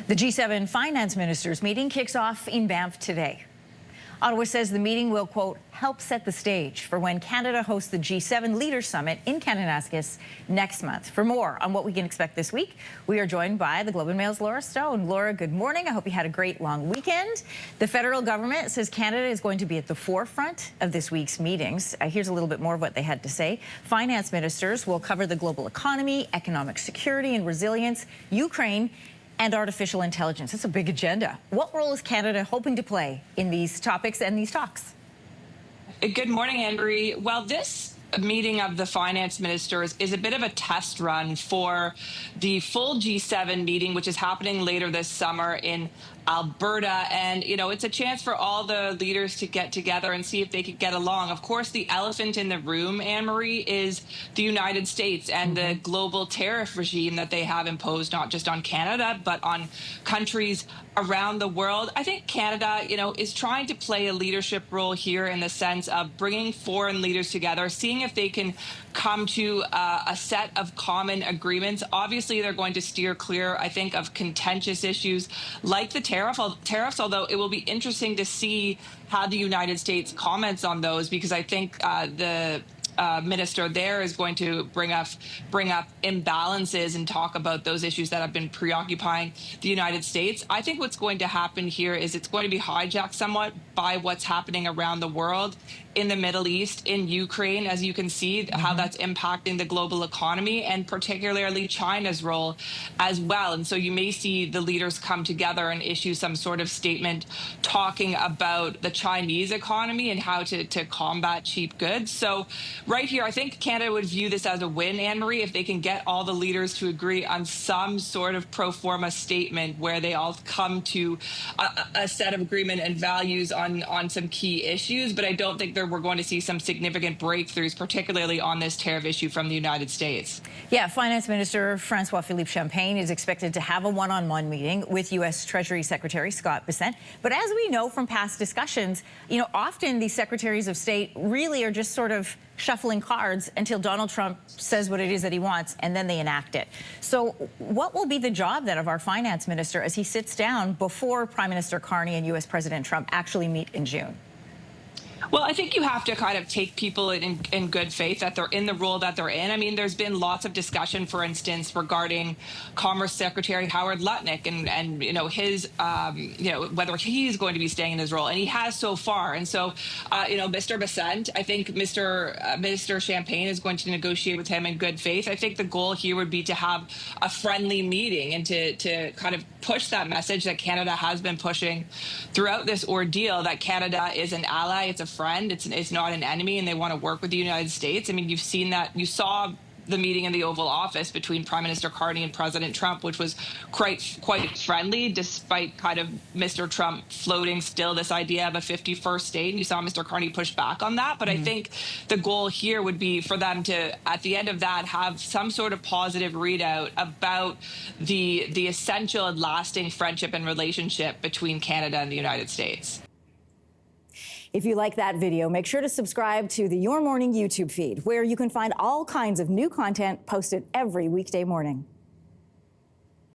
The G7 finance ministers meeting kicks off in Banff today. Ottawa says the meeting will, quote, help set the stage for when Canada hosts the G7 Leaders Summit in Kananaskis next month. For more on what we can expect this week, we are joined by the Globe and Mail's Laura Stone. Laura, good morning. I hope you had a great long weekend. The federal government says Canada is going to be at the forefront of this week's meetings. Here's a little bit more of what they had to say. Finance ministers will cover the global economy, economic security and resilience, Ukraine, and artificial intelligence. It's a big agenda. What role is Canada hoping to play in these topics and these talks? Good morning, Anne-Marie. Well, this meeting of the finance ministers is a bit of a test run for the full G7 meeting, which is happening later this summer in Alberta. And, you know, it's a chance for all the leaders to get together and see if they could get along. Of course, the elephant in the room, Anne-Marie, is the United States and the global tariff regime that they have imposed, not just on Canada, but on countries around the world. I think Canada, you know, is trying to play a leadership role here in the sense of bringing foreign leaders together, seeing if they can come to a set of common agreements. Obviously, they're going to steer clear, I think, of contentious issues like the tariffs, although it will be interesting to see how the United States comments on those, because I think the minister there is going to bring up imbalances and talk about those issues that have been preoccupying the United States. I think what's going to happen here is it's going to be hijacked somewhat by what's happening around the world, in the Middle East, in Ukraine, as you can see how that's impacting the global economy, and particularly China's role as well. And so you may see the leaders come together and issue some sort of statement talking about the Chinese economy and how to combat cheap goods. So right here, I think Canada would view this as a win, Anne-Marie, if they can get all the leaders to agree on some sort of pro forma statement where they all come to a set of agreement and values on some key issues. But I don't think we're going to see some significant breakthroughs, particularly on this tariff issue from the United States. Yeah, Finance Minister François-Philippe Champagne is expected to have a one-on-one meeting with U.S. Treasury Secretary Scott Bessent. But as we know from past discussions, you know, often these secretaries of state really are just sort of shuffling cards until Donald Trump says what it is that he wants, and then they enact it. So what will be the job then of our finance minister as he sits down before Prime Minister Carney and U.S. President Trump actually meet in June? Well, I think you have to kind of take people in good faith that they're in the role that they're in. I mean, there's been lots of discussion, for instance, regarding Commerce Secretary Howard Lutnick and you know, his, you know, whether he's going to be staying in his role, and he has so far. And so, you know, Mr. Bessent, I think Minister Champagne is going to negotiate with him in good faith. I think the goal here would be to have a friendly meeting and to kind of push that message that Canada has been pushing throughout this ordeal, that Canada is an ally, it's a friend, it's not an enemy, and they want to work with the United States. I mean, you've seen that. You saw the meeting in the Oval Office between Prime Minister Carney and President Trump, which was quite friendly, despite kind of Mr. Trump floating still this idea of a 51st state. And you saw Mr. Carney push back on that. But I think the goal here would be for them to, at the end of that, have some sort of positive readout about the essential and lasting friendship and relationship between Canada and the United States. If you like that video, make sure to subscribe to the Your Morning YouTube feed, where you can find all kinds of new content posted every weekday morning.